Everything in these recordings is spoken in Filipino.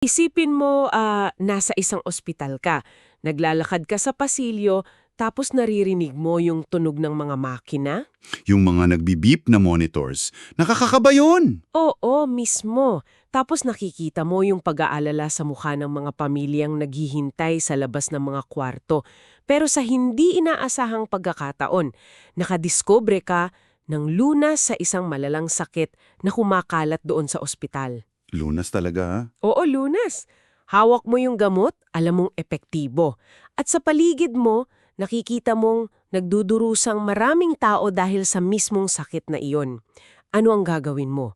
Isipin mo, nasa isang ospital ka. Naglalakad ka sa pasilyo, tapos naririnig mo yung tunog ng mga makina? Yung mga nagbi-beep na monitors, nakakakaba yun! Oo, mismo. Tapos nakikita mo yung pag-aalala sa mukha ng mga pamilyang naghihintay sa labas ng mga kwarto. Pero sa hindi inaasahang pagkakataon, nakadiskubre ka ng lunas sa isang malalang sakit na kumakalat doon sa ospital. Lunas talaga, ha? Oo, lunas. Hawak mo yung gamot, alam mong epektibo. At sa paligid mo, nakikita mong nagdudurusang maraming tao dahil sa mismong sakit na iyon. Ano ang gagawin mo?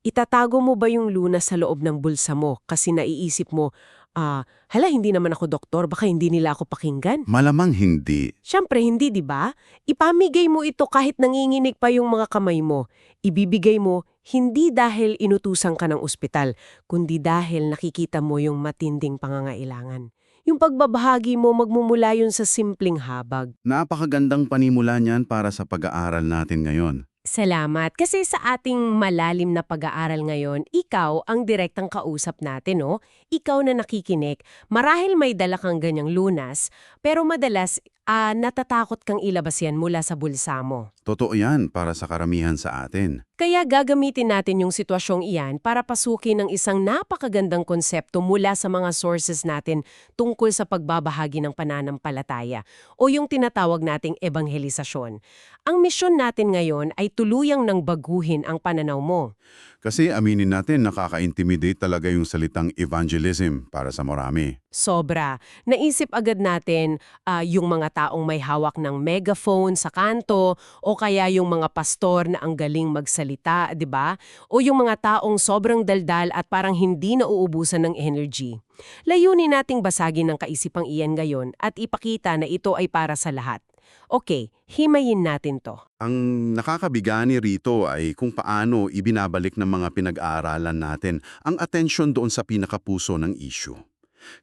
Itatago mo ba yung lunas sa loob ng bulsa mo kasi naiisip mo, hala, hindi naman ako doktor, baka hindi nila ako pakinggan? Malamang hindi. Siyempre hindi, di ba? Ipamigay mo ito kahit nanginginig pa yung mga kamay mo. Ibibigay mo hindi dahil inutusan ka ng ospital, kundi dahil nakikita mo yung matinding pangangailangan. Yung pagbabahagi mo magmumula yun sa simpleng habag. Napakagandang panimula niyan para sa pag-aaral natin ngayon. Salamat. Kasi sa ating malalim na pag-aaral ngayon, ikaw ang direktang kausap natin, no? Ikaw na nakikinig. Marahil may dala kang ganyang lunas, pero madalas natatakot kang ilabas yan mula sa bulsa mo. Totoo yan para sa karamihan sa atin. Kaya gagamitin natin yung sitwasyong iyan para pasukin ng isang napakagandang konsepto mula sa mga sources natin tungkol sa pagbabahagi ng pananampalataya o yung tinatawag nating ebanghelisasyon. Ang misyon natin ngayon ay tuluyang nang baguhin ang pananaw mo. Kasi aminin natin, nakaka-intimidate talaga yung salitang evangelism para sa marami. Sobra. Naisip agad natin yung mga taong may hawak ng megaphone sa kanto o kaya yung mga pastor na ang galing magsalita, 'di ba? O yung mga taong sobrang daldal at parang hindi nauubusan ng energy. Layunin nating basagin ng kaisipang iyan ngayon at ipakita na ito ay para sa lahat. Okay, himayin natin to. Ang nakakabigani rito ay kung paano ibinabalik ng mga pinag-aaralan natin ang atensyon doon sa pinakapuso ng issue.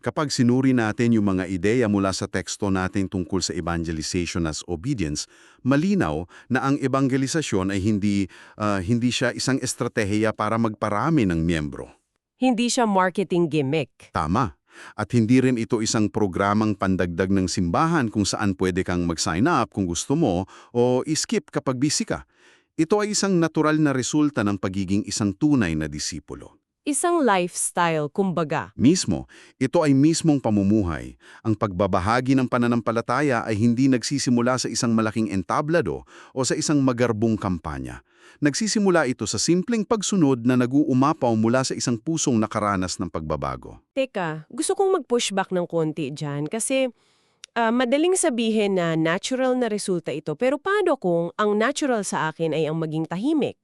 Kapag sinuri natin yung mga ideya mula sa teksto natin tungkol sa evangelization as obedience, malinaw na ang evangelisasyon ay hindi siya isang estratehiya para magparami ng miyembro. Hindi siya marketing gimmick. Tama. At hindi rin ito isang programang pandagdag ng simbahan kung saan pwede kang mag-sign up kung gusto mo o skip kapag busy ka. Ito ay isang natural na resulta ng pagiging isang tunay na disipulo. Isang lifestyle, kumbaga. Mismo, ito ay mismong pamumuhay. Ang pagbabahagi ng pananampalataya ay hindi nagsisimula sa isang malaking entablado o sa isang magarbong kampanya. Nagsisimula ito sa simpleng pagsunod na nag-uumapaw mula sa isang pusong nakaranas ng pagbabago. Teka, gusto kong mag-pushback ng konti dyan kasi madaling sabihin na natural na resulta ito pero paano kung ang natural sa akin ay ang maging tahimik?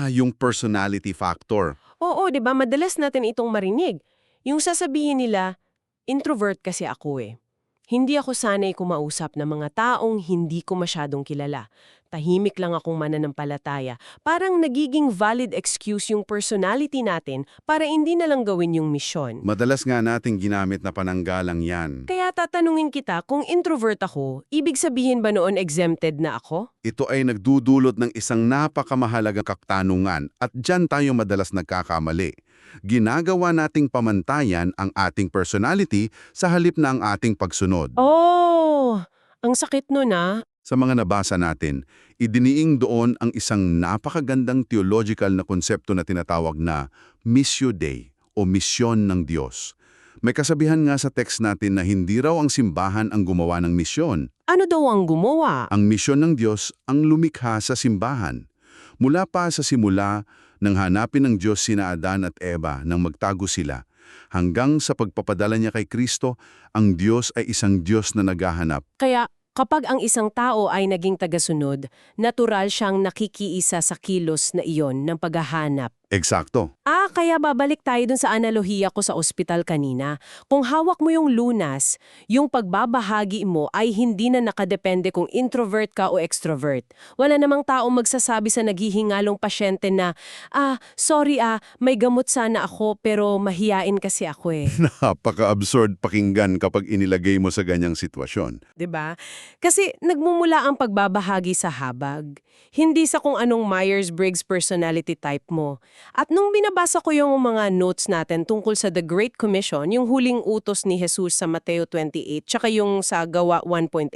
Yung personality factor. Oo, 'di ba? Madalas natin itong marinig. Yung sasabihin nila, introvert kasi ako eh. Hindi ako sanay kumausap ng mga taong hindi ko masyadong kilala. Tahimik lang akong mananampalataya. Parang nagiging valid excuse yung personality natin para hindi na lang gawin yung misyon. Madalas nga nating ginamit na pananggalang yan. Kaya tatanungin kita, kung introvert ako, ibig sabihin ba noon exempted na ako? Ito ay nagdudulot ng isang napakamahalagang katanungan at dyan tayo madalas nagkakamali. Ginagawa nating pamantayan ang ating personality sa halip na ang ating pagsunod. Oh, ang sakit nun ah. Sa mga nabasa natin, idiniing doon ang isang napakagandang theological na konsepto na tinatawag na Missio Dei o misyon ng Diyos. May kasabihan nga sa text natin na hindi raw ang simbahan ang gumawa ng misyon. Ano daw ang gumawa? Ang misyon ng Diyos ang lumikha sa simbahan. Mula pa sa simula, nang hanapin ng Diyos sina Adan at Eva nang magtago sila, hanggang sa pagpapadala niya kay Kristo, ang Diyos ay isang Diyos na naghahanap. Kaya kapag ang isang tao ay naging tagasunod, natural siyang nakikiisa sa kilos na iyon ng paghahanap. Eksakto. Kaya babalik tayo dun sa analohiya ko sa ospital kanina. Kung hawak mo yung lunas, yung pagbabahagi mo ay hindi na nakadepende kung introvert ka o extrovert. Wala namang taong magsasabi sa naghihingalong pasyente na, sorry may gamot sana ako pero mahiyain kasi ako eh. Napaka-absurd pakinggan kapag inilagay mo sa ganyang sitwasyon. 'Di ba? Kasi nagmumula ang pagbabahagi sa habag, hindi sa kung anong Myers-Briggs personality type mo. At nung binabasa ko yung mga notes natin tungkol sa The Great Commission, yung huling utos ni Jesus sa Mateo 28, tsaka yung sa Gawa 1.8.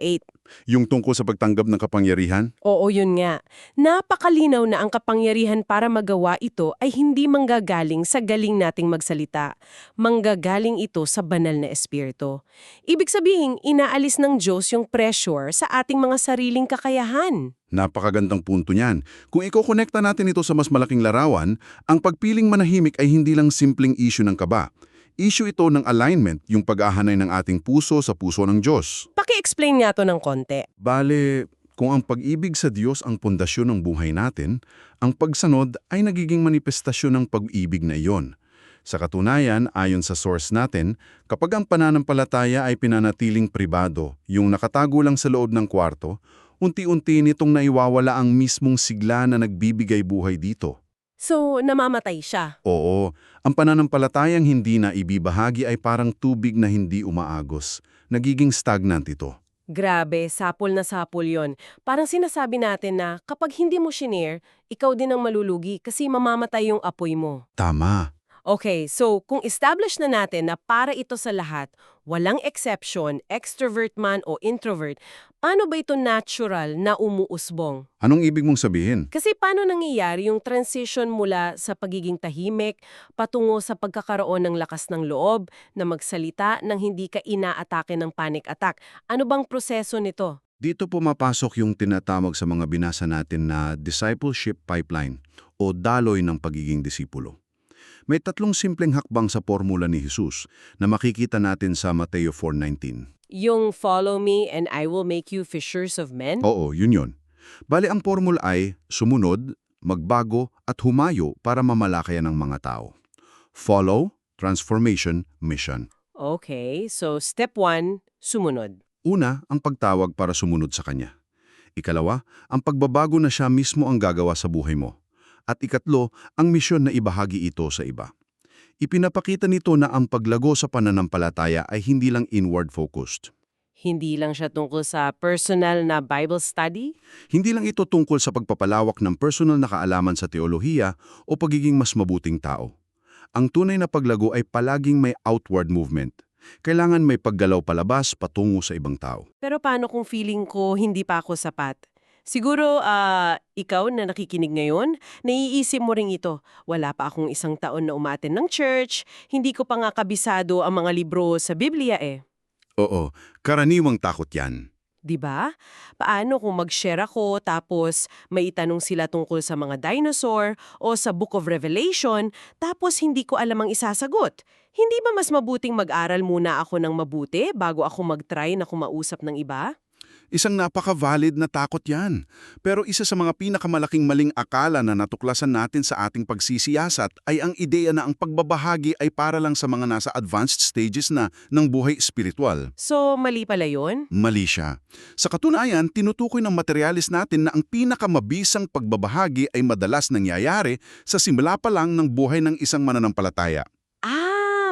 Yung tungkol sa pagtanggap ng kapangyarihan? Oo, yun nga. Napakalinaw na ang kapangyarihan para magawa ito ay hindi manggagaling sa galing nating magsalita. Manggagaling ito sa banal na espiritu. Ibig sabihin, inaalis ng Diyos yung pressure sa ating mga sariling kakayahan. Napakagandang punto niyan. Kung ikokonekta natin ito sa mas malaking larawan, ang pagpiling manahimik ay hindi lang simpleng issue ng kaba. Issue ito ng alignment, yung pag-ahanay ng ating puso sa puso ng Diyos. Paki-explain nga to ng konti. Bale, kung ang pag-ibig sa Diyos ang pundasyon ng buhay natin, ang pagsanod ay nagiging manifestasyon ng pag-ibig na iyon. Sa katunayan, ayon sa source natin, kapag ang pananampalataya ay pinanatiling pribado, yung nakatago lang sa loob ng kwarto, unti-unti nitong naiwawala ang mismong sigla na nagbibigay buhay dito. So, namamatay siya. Oo, ang pananampalatayang hindi na ibibahagi ay parang tubig na hindi umaagos. Nagiging stagnant ito. Grabe, sapul na sapul yon. Parang sinasabi natin na kapag hindi mo shinare, ikaw din ang malulugi kasi mamamatay yung apoy mo. Tama. Okay, so kung establish na natin na para ito sa lahat, walang exception, extrovert man o introvert, paano ba ito natural na umuusbong? Anong ibig mong sabihin? Kasi paano nangyayari yung transition mula sa pagiging tahimik patungo sa pagkakaroon ng lakas ng loob na magsalita nang hindi ka inaatake ng panic attack? Ano bang proseso nito? Dito pumapasok yung tinatawag sa mga binasa natin na discipleship pipeline o daloy ng pagiging disipulo. May tatlong simpleng hakbang sa formula ni Jesus na makikita natin sa Mateo 4:19. Yung follow me and I will make you fishers of men? Oo, yun. Bale, ang formula ay sumunod, magbago at humayo para mamalakayan ng mga tao. Follow, transformation, mission. Okay, so step 1, sumunod. Una, ang pagtawag para sumunod sa Kanya. Ikalawa, ang pagbabago na siya mismo ang gagawa sa buhay mo. At ikatlo, ang misyon na ibahagi ito sa iba. Ipinapakita nito na ang paglago sa pananampalataya ay hindi lang inward-focused. Hindi lang siya tungkol sa personal na Bible study? Hindi lang ito tungkol sa pagpapalawak ng personal na kaalaman sa teolohiya o pagiging mas mabuting tao. Ang tunay na paglago ay palaging may outward movement. Kailangan may paggalaw palabas patungo sa ibang tao. Pero paano kung feeling ko hindi pa ako sapat? Siguro, ikaw na nakikinig ngayon, naiisip mo rin ito. Wala pa akong 1 taon na umaten ng church, hindi ko pa nga kabisado ang mga libro sa Biblia eh. Oo, karaniwang takot yan. 'Di ba? Paano kung mag-share ako tapos may itanong sila tungkol sa mga dinosaur o sa Book of Revelation tapos hindi ko alam ang isasagot? Hindi ba mas mabuting mag-aral muna ako ng mabuti bago ako mag-try na kumausap ng iba? Isang napaka-valid na takot yan. Pero isa sa mga pinakamalaking maling akala na natuklasan natin sa ating pagsisiyasat ay ang ideya na ang pagbabahagi ay para lang sa mga nasa advanced stages na ng buhay espiritual. So, mali pala yun? Mali siya. Sa katunayan, tinutukoy ng materialis natin na ang pinakamabisang pagbabahagi ay madalas nangyayari sa simula pa lang ng buhay ng isang mananampalataya.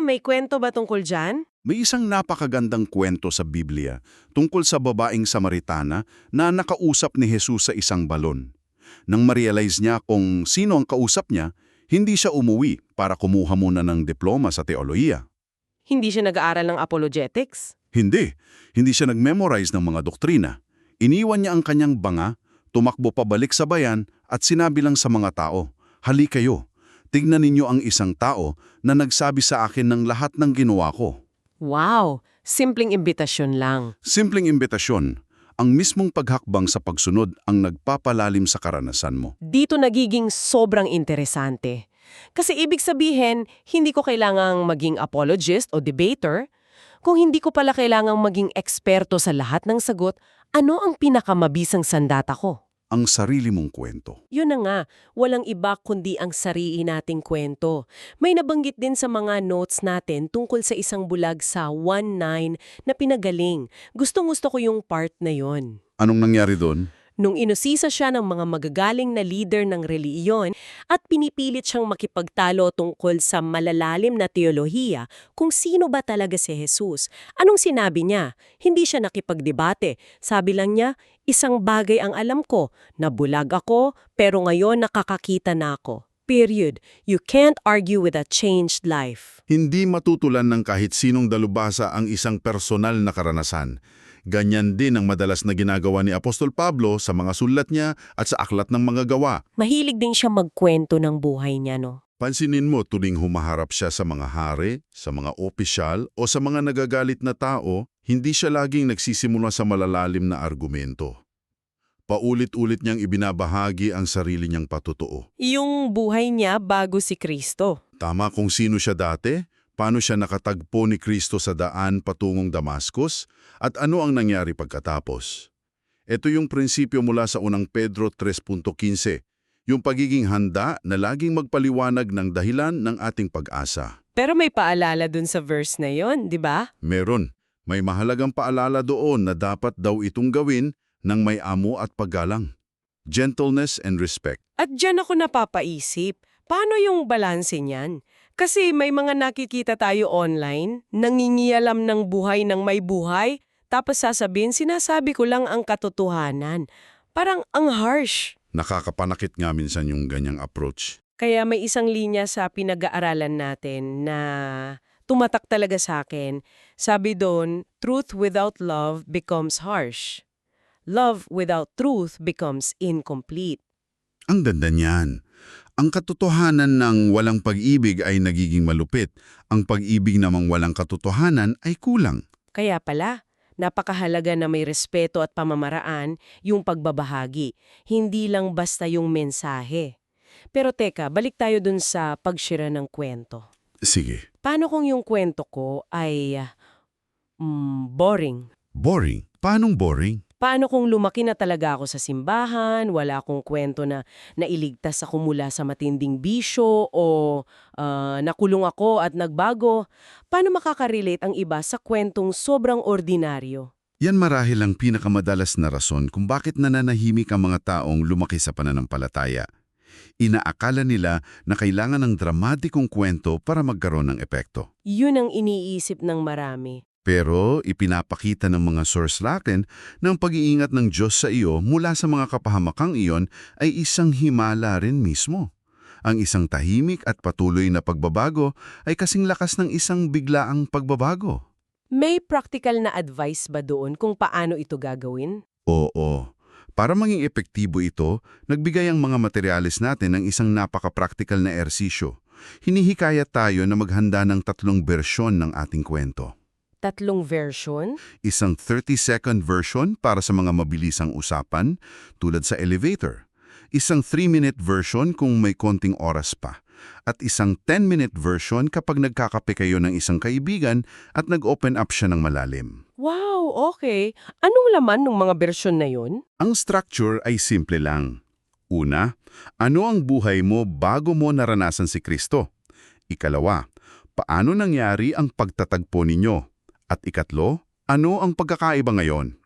May kwento ba tungkol dyan? May isang napakagandang kwento sa Biblia tungkol sa babaeng Samaritana na nakausap ni Jesus sa isang balon. Nang ma-realize niya kung sino ang kausap niya, hindi siya umuwi para kumuha muna ng diploma sa teolohiya. Hindi siya nag-aaral ng apologetics? Hindi. Hindi siya nag-memorize ng mga doktrina. Iniwan niya ang kanyang banga, tumakbo pabalik sa bayan at sinabi lang sa mga tao, "Hali kayo. Tignan ninyo ang isang tao na nagsabi sa akin ng lahat ng ginawa ko." Wow! Simpleng imbitasyon lang. Simpleng imbitasyon. Ang mismong paghakbang sa pagsunod ang nagpapalalim sa karanasan mo. Dito nagiging sobrang interesante. Kasi ibig sabihin, hindi ko kailangang maging apologist o debater. Kung hindi ko pala kailangang maging eksperto sa lahat ng sagot, ano ang pinakamabisang sandata ko? Ang sarili mong kwento. Yun na nga, walang iba kundi ang sarili nating kwento. May nabanggit din sa mga notes natin tungkol sa isang bulag sa 1:9 na pinagaling. Gustong-gusto ko yung part na yon. Anong nangyari doon? Nung inusisa siya ng mga magagaling na leader ng reliyon at pinipilit siyang makipagtalo tungkol sa malalalim na teolohiya kung sino ba talaga si Jesus. Anong sinabi niya? Hindi siya nakipagdebate. Sabi lang niya, isang bagay ang alam ko, na bulag ako pero ngayon nakakakita na ako. period. You can't argue with a changed life. Hindi matutulan ng kahit sinong dalubhasa ang isang personal na karanasan. Ganyan din ang madalas na ginagawa ni Apostol Pablo sa mga sulat niya at sa aklat ng mga gawa. Mahilig din siya magkwento ng buhay niya, no? Pansinin mo tuwing humaharap siya sa mga hari, sa mga opisyal o sa mga nagagalit na tao, hindi siya laging nagsisimula sa malalalim na argumento. Paulit-ulit niyang ibinabahagi ang sarili niyang patotoo. Yung buhay niya bago si Kristo. Tama kung sino siya dati, paano siya nakatagpo ni Kristo sa daan patungong Damascus, at ano ang nangyari pagkatapos. Ito yung prinsipyo mula sa unang Pedro 3.15, yung pagiging handa na laging magpaliwanag ng dahilan ng ating pag-asa. Pero may paalala dun sa verse na yon, di ba? Meron, may mahalagang paalala doon na dapat daw itong gawin ng may amo at paggalang. Gentleness and respect. At dyan ako napapaisip, paano yung balanse niyan? Kasi may mga nakikita tayo online, nangingialam ng buhay ng may buhay, tapos sasabihin, sinasabi ko lang ang katotohanan. Parang ang harsh. Nakakapanakit nga minsan yung ganyang approach. Kaya may isang linya sa pinag-aaralan natin na tumatak talaga sa akin. Sabi doon, truth without love becomes harsh. Love without truth becomes incomplete. Ang ganda niyan. Ang katotohanan ng walang pag-ibig ay nagiging malupit. Ang pag-ibig namang walang katotohanan ay kulang. Kaya pala, napakahalaga na may respeto at pamamaraan yung pagbabahagi. Hindi lang basta yung mensahe. Pero teka, balik tayo dun sa pagshira ng kwento. Sige. Paano kung yung kwento ko ay boring? Boring? Paanong boring? Paano kung lumaki na talaga ako sa simbahan, wala akong kwento na nailigtas ako mula sa matinding bisyo o nakulong ako at nagbago? Paano makakarelate ang iba sa kwentong sobrang ordinaryo? Yan marahil ang pinakamadalas na rason kung bakit nananahimik ang mga taong lumaki sa pananampalataya. Inaakala nila na kailangan ng dramatikong kwento para magkaroon ng epekto. Yun ang iniisip ng marami. Pero ipinapakita ng mga source natin na ang pag-iingat ng Diyos sa iyo mula sa mga kapahamakang iyon ay isang himala rin mismo. Ang isang tahimik at patuloy na pagbabago ay kasing lakas ng isang biglaang pagbabago. May practical na advice ba doon kung paano ito gagawin? Oo. Para maging epektibo ito, nagbigay ang mga materyales natin ng isang napaka-practical na ersisyo. Hinihikayat tayo na maghanda ng 3 bersyon ng ating kwento. 3 version? Isang 30-second version para sa mga mabilisang usapan, tulad sa elevator. Isang 3-minute version kung may konting oras pa. At isang 10-minute version kapag nagkakape kayo ng isang kaibigan at nag-open up siya ng malalim. Wow, okay. Anong laman ng mga bersyon na yun? Ang structure ay simple lang. Una, ano ang buhay mo bago mo naranasan si Kristo? Ikalawa, paano nangyari ang pagtatagpo ninyo? At ikatlo, ano ang pagkakaiba ngayon?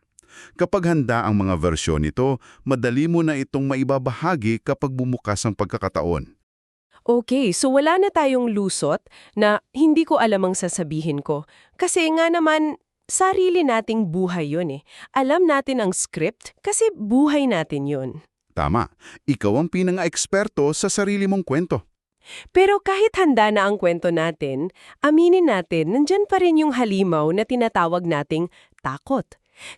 Kapag handa ang mga versyon nito, madali mo na itong maibabahagi kapag bumukas ang pagkakataon. Okay, so wala na tayong lusot na hindi ko alam ang sasabihin ko. Kasi nga naman, sarili nating buhay yun eh. Alam natin ang script kasi buhay natin yun. Tama, ikaw ang pinanga-eksperto sa sarili mong kwento. Pero kahit handa na ang kwento natin, aminin natin, nandyan pa rin yung halimaw na tinatawag nating takot.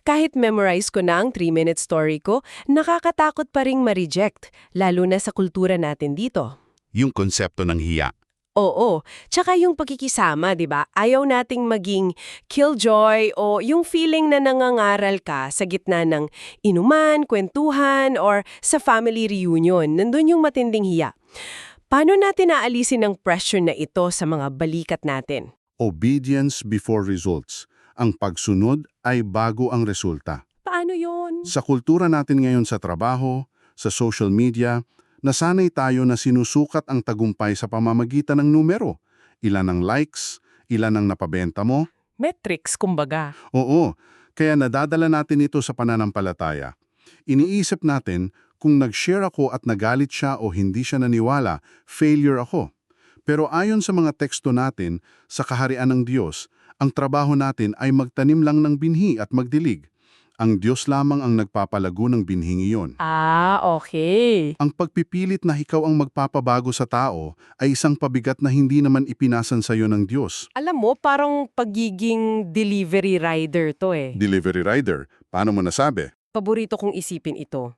Kahit memorize ko na ang 3-minute story ko, nakakatakot pa ring ma-reject, lalo na sa kultura natin dito. Yung konsepto ng hiya. Oo, tsaka yung pagkikisama, di ba? Ayaw nating maging killjoy o yung feeling na nangangaral ka sa gitna ng inuman, kwentuhan, or sa family reunion. Nandun yung matinding hiya. Paano natin naalisin ang pressure na ito sa mga balikat natin? Obedience before results. Ang pagsunod ay bago ang resulta. Paano yon? Sa kultura natin ngayon sa trabaho, sa social media, nasanay tayo na sinusukat ang tagumpay sa pamamagitan ng numero. Ilan ang likes, ilan ang napabenta mo. Metrics, kumbaga. Oo, kaya nadadala natin ito sa pananampalataya. Iniisip natin, kung nag-share ako at nagalit siya o hindi siya naniwala, failure ako. Pero ayon sa mga teksto natin, sa kaharian ng Diyos, ang trabaho natin ay magtanim lang ng binhi at magdilig. Ang Diyos lamang ang nagpapalago ng binhing iyon. Ah, okay. Ang pagpipilit na ikaw ang magpapabago sa tao ay isang pabigat na hindi naman ipinasan sa iyo ng Diyos. Alam mo, parang pagiging delivery rider to eh. Delivery rider, paano mo nasabi? Paborito kong isipin ito.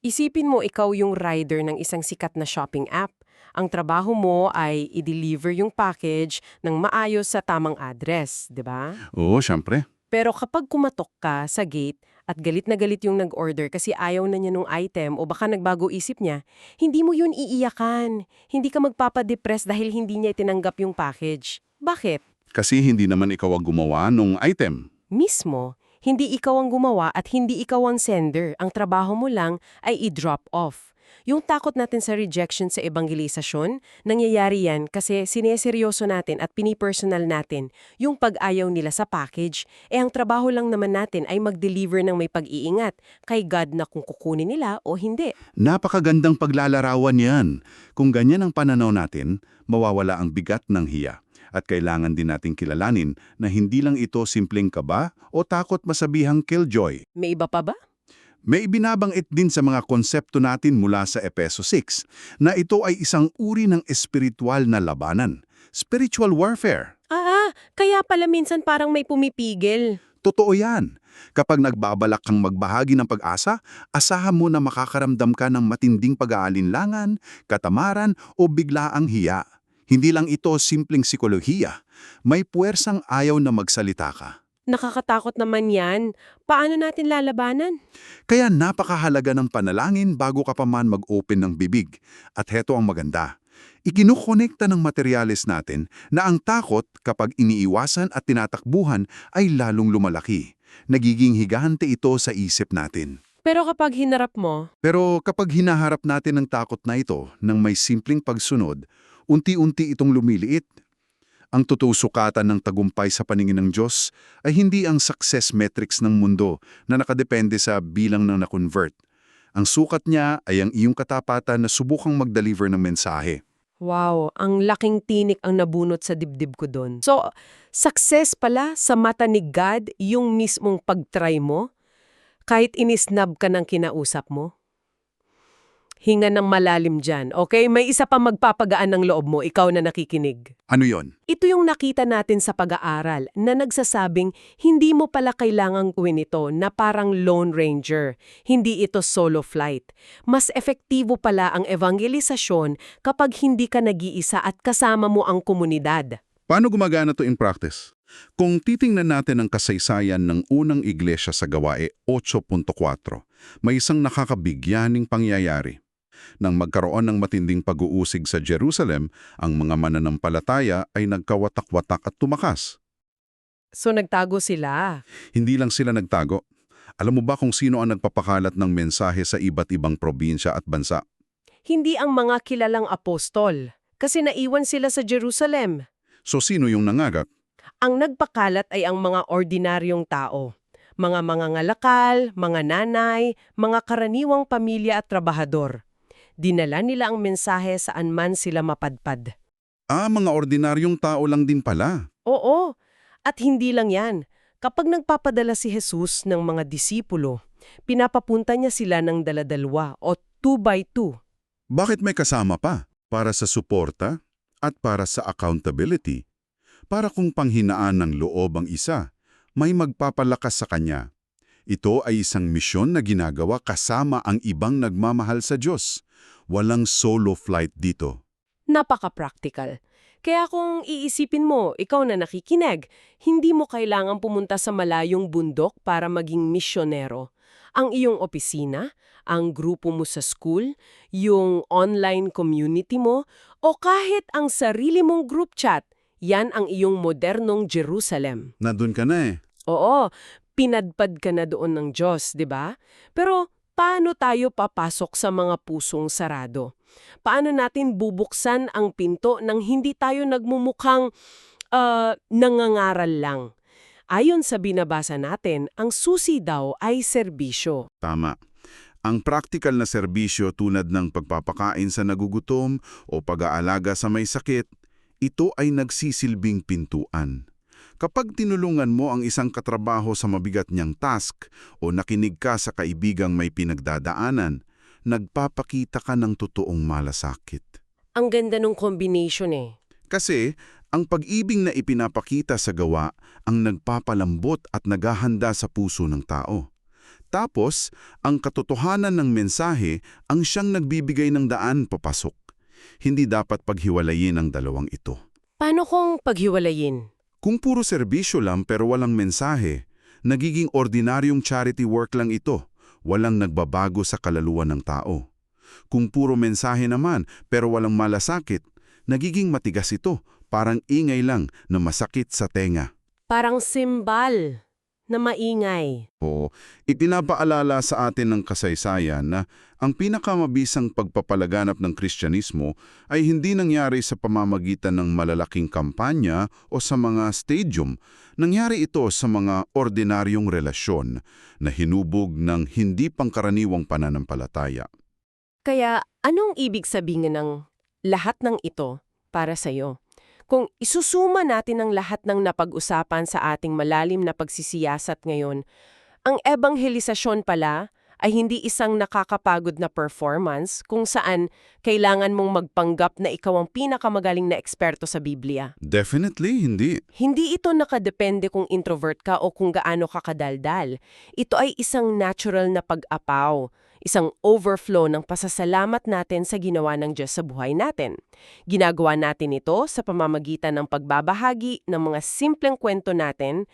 Isipin mo ikaw yung rider ng isang sikat na shopping app. Ang trabaho mo ay i-deliver yung package ng maayos sa tamang address, di ba? Oo, syempre. Pero kapag kumatok ka sa gate at galit na galit yung nag-order kasi ayaw na niya nung item o baka nagbago isip niya, hindi mo yun iiyakan. Hindi ka magpapadepress dahil hindi niya itinanggap yung package. Bakit? Kasi hindi naman ikaw ang gumawa nung item. Mismo, hindi ikaw ang gumawa at hindi ikaw ang sender. Ang trabaho mo lang ay i-drop off. Yung takot natin sa rejection sa evangelisasyon, nangyayari yan kasi sineseryoso natin at pinipersonal natin yung pag-ayaw nila sa package. Ang trabaho lang naman natin ay mag-deliver ng may pag-iingat kay God na kung kukunin nila o hindi. Napakagandang paglalarawan yan. Kung ganyan ang pananaw natin, mawawala ang bigat ng hiya. At kailangan din nating kilalanin na hindi lang ito simpleng kaba o takot masabihang killjoy. May iba pa ba? May ibinabangit din sa mga konsepto natin mula sa Epeso 6 na ito ay isang uri ng espiritual na labanan, spiritual warfare. Kaya pala minsan parang may pumipigil. Totoo yan. Kapag nagbabalak kang magbahagi ng pag-asa, asahan mo na makakaramdam ka ng matinding pag-aalinlangan, katamaran o biglaang hiya. Hindi lang ito simpleng psikolohiya. May puwersang ayaw na magsalita ka. Nakakatakot naman yan. Paano natin lalabanan? Kaya napakahalaga ng panalangin bago ka pa man mag-open ng bibig. At heto ang maganda. Ikinukonekta ng materyales natin na ang takot kapag iniiwasan at tinatakbuhan ay lalong lumalaki. Nagiging higante ito sa isip natin. Pero kapag hinarap mo, Pero kapag hinaharap natin ang takot na ito ng may simpleng pagsunod, unti-unti itong lumiliit. Ang totoong sukatan ng tagumpay sa paningin ng Diyos ay hindi ang success metrics ng mundo na nakadepende sa bilang ng na-convert. Ang sukat niya ay ang iyong katapatan na subukang mag-deliver ng mensahe. wow, ang laking tinik ang nabunot sa dibdib ko doon. So, success pala sa mata ni God yung mismong pag-try mo, kahit inisnab ka ng kinausap mo? Hinga ng malalim dyan, okay? May isa pa magpapagaan ng loob mo, ikaw na nakikinig. Ano yon? Ito yung nakita natin sa pag-aaral na nagsasabing hindi mo pala kailangang gawin ito na parang Lone Ranger. Hindi ito solo flight. Mas efektibo pala ang evangelisasyon kapag hindi ka nag-iisa at kasama mo ang komunidad. Paano gumagana to in practice? Kung titingnan natin ang kasaysayan ng unang iglesia sa Gawae 8.4, may isang nakakabigyaning pangyayari. Nang magkaroon ng matinding pag-uusig sa Jerusalem, ang mga mananampalataya ay nagkawatak-watak at tumakas. So nagtago sila. Hindi lang sila nagtago. Alam mo ba kung sino ang nagpapakalat ng mensahe sa iba't ibang probinsya at bansa? Hindi ang mga kilalang apostol, kasi naiwan sila sa Jerusalem. So sino yung nangagat? Ang nagpakalat ay ang mga ordinaryong tao. Mga mangangalakal, mga nanay, mga karaniwang pamilya at trabahador. Dinala nila ang mensahe saan man sila mapadpad. Mga ordinaryong tao lang din pala. Oo, at hindi lang yan. Kapag nagpapadala si Jesus ng mga disipulo, pinapapunta niya sila ng daladalwa o 2x2. Bakit may kasama pa? Para sa suporta at para sa accountability. Para kung panghinaan ng loob ang isa, may magpapalakas sa kanya. Ito ay isang misyon na ginagawa kasama ang ibang nagmamahal sa Diyos. Walang solo flight dito. Napaka-practical. Kaya kung iisipin mo, ikaw na nakikinig, hindi mo kailangang pumunta sa malayong bundok para maging misyonero. Ang iyong opisina, ang grupo mo sa school, yung online community mo, o kahit ang sarili mong group chat, yan ang iyong modernong Jerusalem. Nandun ka na eh. Oo, pinadpad ka na doon ng Diyos, di ba? Pero paano tayo papasok sa mga pusong sarado? Paano natin bubuksan ang pinto nang hindi tayo nagmumukhang nangangaral lang? Ayon sa binabasa natin, ang susi daw ay serbisyo. Tama. Ang practical na serbisyo tulad ng pagpapakain sa nagugutom o pag-aalaga sa may sakit, ito ay nagsisilbing pintuan. Kapag tinulungan mo ang isang katrabaho sa mabigat niyang task o nakinig ka sa kaibigang may pinagdadaanan, nagpapakita ka ng totoong malasakit. Ang ganda ng combination eh. Kasi ang pag-ibig na ipinapakita sa gawa ang nagpapalambot at naghahanda sa puso ng tao. Tapos, ang katotohanan ng mensahe ang siyang nagbibigay ng daan papasok. Hindi dapat paghiwalayin ang dalawang ito. Paano kung paghiwalayin? Kung puro serbisyo lang pero walang mensahe, nagiging ordinaryong charity work lang ito. Walang nagbabago sa kaluluwa ng tao. Kung puro mensahe naman pero walang malasakit, nagiging matigas ito, parang ingay lang na masakit sa tenga. Parang simbal na maingay. O ipinapaalala sa atin ng kasaysayan na ang pinakamabisang pagpapalaganap ng Kristyanismo ay hindi nangyari sa pamamagitan ng malalaking kampanya o sa mga stadium. Nangyari ito sa mga ordinaryong relasyon na hinubog ng hindi pangkaraniwang pananampalataya. Kaya anong ibig sabihin ng lahat ng ito para sa'yo? Kung isusuma natin ang lahat ng napag-usapan sa ating malalim na pagsisiyasat ngayon, ang ebanghelisasyon pala ay hindi isang nakakapagod na performance kung saan kailangan mong magpanggap na ikaw ang pinakamagaling na eksperto sa Biblia. Definitely hindi. Hindi ito nakadepende kung introvert ka o kung gaano ka kadaldal. Ito ay isang natural na pag-apaw, isang overflow ng pasasalamat natin sa ginawa ng Diyos sa buhay natin. Ginagawa natin ito sa pamamagitan ng pagbabahagi ng mga simpleng kwento natin,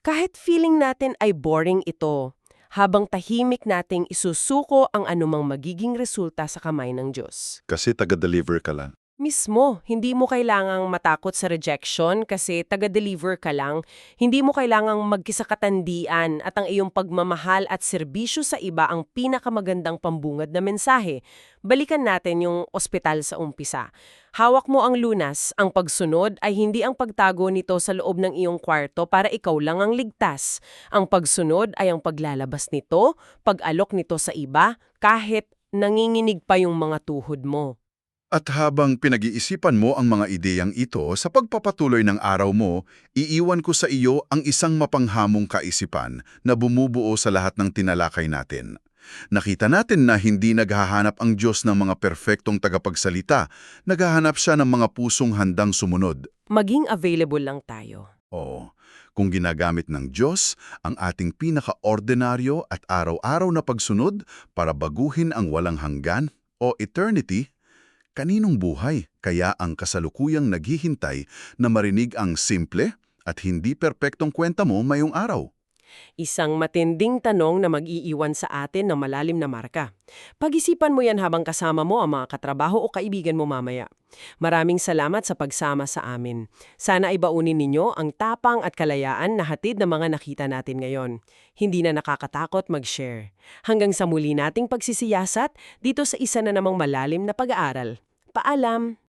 kahit feeling natin ay boring ito, habang tahimik nating isusuko ang anumang magiging resulta sa kamay ng Diyos. Kasi taga-deliver ka lang. Mismo, hindi mo kailangang matakot sa rejection kasi taga-deliver ka lang. Hindi mo kailangang magkisakatandian at ang iyong pagmamahal at serbisyo sa iba ang pinakamagandang pambungad na mensahe. Balikan natin yung ospital sa umpisa. Hawak mo ang lunas, ang pagsunod ay hindi ang pagtago nito sa loob ng iyong kwarto para ikaw lang ang ligtas. Ang pagsunod ay ang paglalabas nito, pag-alok nito sa iba, kahit nanginginig pa yung mga tuhod mo. At habang pinag-iisipan mo ang mga ideyang ito sa pagpapatuloy ng araw mo, iiwan ko sa iyo ang isang mapanghamong kaisipan na bumubuo sa lahat ng tinalakay natin. Nakita natin na hindi naghahanap ang Diyos ng mga perpektong tagapagsalita, naghahanap siya ng mga pusong handang sumunod. Maging available lang tayo. Oo, kung ginagamit ng Diyos ang ating pinaka-ordinaryo at araw-araw na pagsunod para baguhin ang walang hanggan o eternity, kaninong buhay kaya ang kasalukuyang naghihintay na marinig ang simple at hindi perpektong kwenta mo mayong araw? Isang matinding tanong na mag-iiwan sa atin ng malalim na marka. Pag-isipan mo yan habang kasama mo ang mga katrabaho o kaibigan mo mamaya. Maraming salamat sa pagsama sa amin. Sana ay baunin ninyo ang tapang at kalayaan na hatid ng mga nakita natin ngayon. Hindi na nakakatakot mag-share. Hanggang sa muli nating pagsisiyasat dito sa isa na namang malalim na pag-aaral. Paalam!